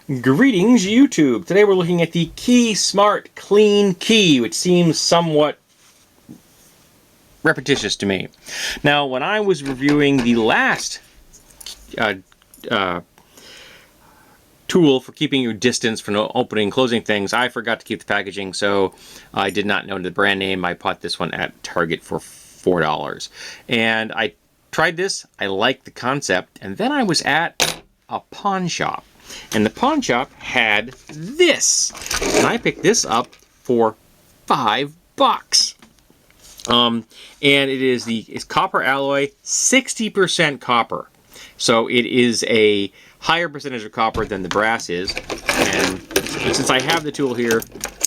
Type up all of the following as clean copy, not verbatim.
Greetings, YouTube. Today we're looking at the KeySmart Cleankey, which seems somewhat repetitious to me. Now, when I was reviewing the last tool for keeping your distance from opening and closing things, I forgot to keep the packaging, so I did not know the brand name. I bought this one at Target for $4. And I tried this, I liked the concept, and then I was at a pawn shop. And the pawn shop had this. And I picked this up for $5. And it's copper alloy, 60% copper. So it is a higher percentage of copper than the brass is. And since I have the tool here,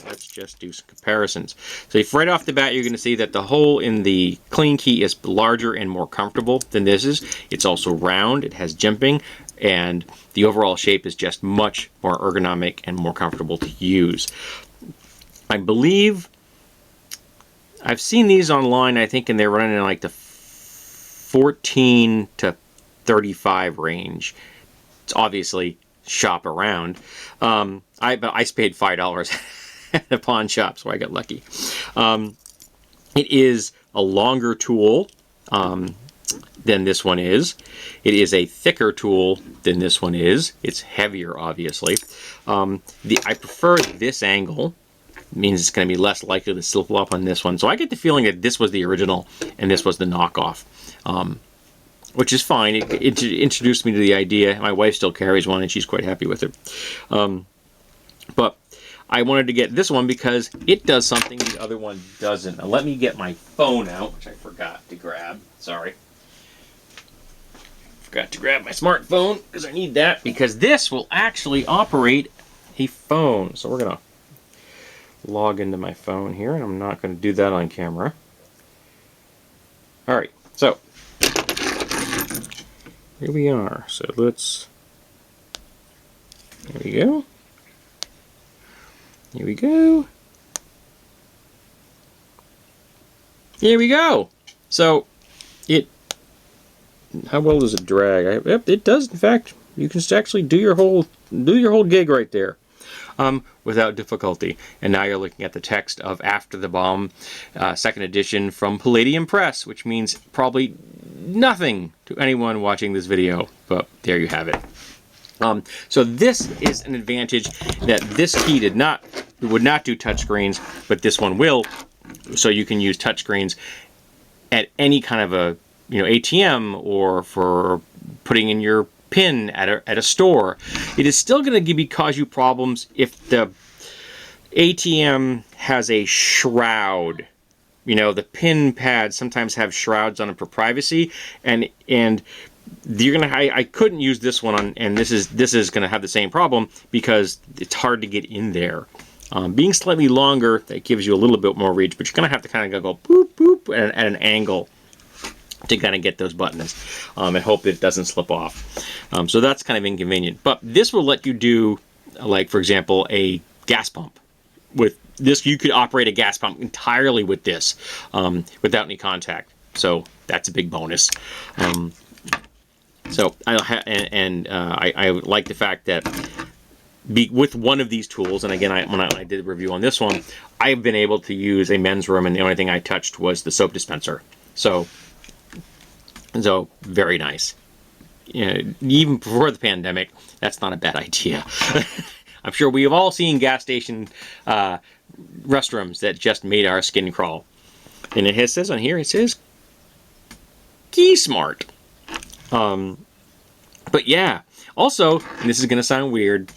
let's just do some comparisons. So if right off the bat, you're going to see that the hole in the Cleankey is larger and more comfortable than this is. It's also round, it has jimping, and the overall shape is just much more ergonomic and more comfortable to use. I believe I've seen these online, I think, and they're running in like the 14 to 35 range. It's obviously shop around. But I paid $5 at a pawn shop, so I got lucky. It is a longer tool than this one is. It is a thicker tool than this one is. It's heavier, obviously. I prefer this angle. It means it's going to be less likely to slip up on this one. So I get the feeling that this was the original and this was the knockoff, which is fine. It introduced me to the idea. My wife still carries one and she's quite happy with it. But I wanted to get this one because it does something the other one doesn't. Now let me get my phone out, which I forgot to grab. Sorry. Forgot to grab my smartphone because I need that, because this will actually operate a phone. So we're going to log into my phone here, and I'm not going to do that on camera. Alright, so here we are. So let's, there we go. Here we go. Here we go. So how well does it drag? Yep, it does. In fact, you can actually do your whole gig right there, without difficulty. And now you're looking at the text of "After the Bomb," second edition from Palladium Press, which means probably nothing to anyone watching this video. But there you have it. So this is an advantage that this key would not do touchscreens, but this one will. So you can use touchscreens at any kind of a ATM, or for putting in your PIN at a store. It is still going to cause you problems if the ATM has a shroud. The PIN pads sometimes have shrouds on them for privacy, and you're gonna. I couldn't use this one on, and this is going to have the same problem because it's hard to get in there. Being slightly longer, that gives you a little bit more reach, but you're going to have to kind of go boop boop at an angle to kind of get those buttons, and hope that it doesn't slip off. So that's kind of inconvenient. But this will let you do, like, for example, a gas pump. With this, you could operate a gas pump entirely with this, without any contact. So that's a big bonus. So I like the fact that with one of these tools, and again, when I did a review on this one, I've been able to use a men's room, and the only thing I touched was the soap dispenser. So very nice. Even before the pandemic, that's not a bad idea. I'm sure we have all seen gas station restrooms that just made our skin crawl. And it says on here, it says KeySmart. But yeah, also, and this is going to sound weird,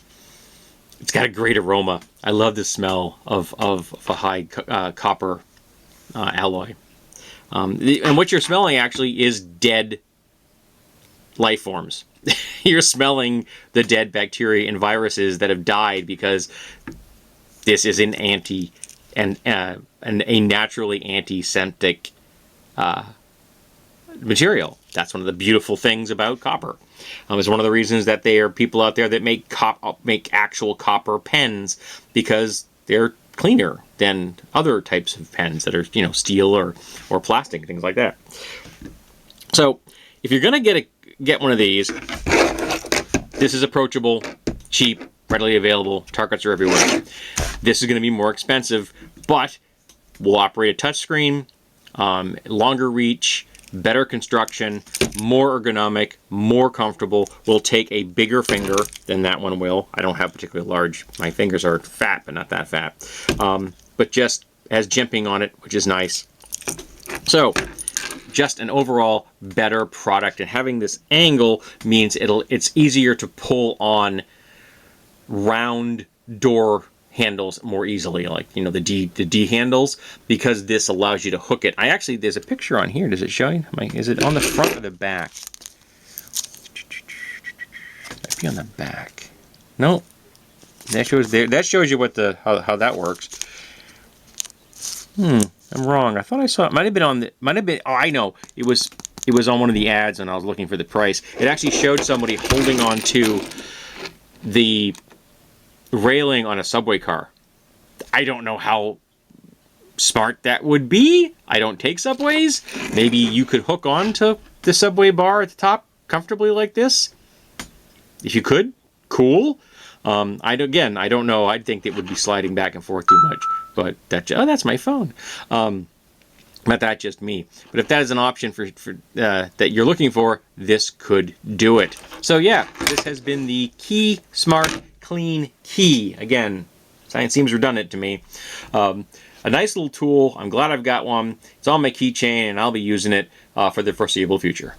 it's got a great aroma. I love the smell of a high copper alloy. And what you're smelling actually is dead life forms. You're smelling the dead bacteria and viruses that have died, because this is an a naturally antiseptic material. That's one of the beautiful things about copper. It's one of the reasons that there are people out there that make actual copper pens, because they're cleaner than other types of pens that are, steel or plastic, things like that. So if you're gonna get one of these, this is approachable, cheap, readily available. Targets are everywhere. This is going to be more expensive, but will operate a touchscreen, longer reach, better construction, more ergonomic, more comfortable, will take a bigger finger than that one will. I don't have particularly large, my fingers are fat, but not that fat. But just has jimping on it, which is nice. So, just an overall better product, and having this angle means it's easier to pull on round door handles more easily, like, you know, the D handles, because this allows you to hook it. There's a picture on here. Does it show you? Is it on the front or the back? Might be on the back. No, that shows there. That shows you what how that works. I'm wrong. I thought I saw it. Might have been on the. Might have been. Oh, I know. It was on one of the ads when I was looking for the price. It actually showed somebody holding on to the railing on a subway car. I don't know how smart that would be. I don't take subways. Maybe you could hook on to the subway bar at the top comfortably like this. If you could, cool. I don't know. I'd think it would be sliding back and forth too much. But that's my phone. But that's just me. But if that is an option for that you're looking for, this could do it. So yeah, this has been the KeySmart Cleankey. Again, science seems redundant to me. A nice little tool. I'm glad I've got one. It's on my keychain, and I'll be using it for the foreseeable future.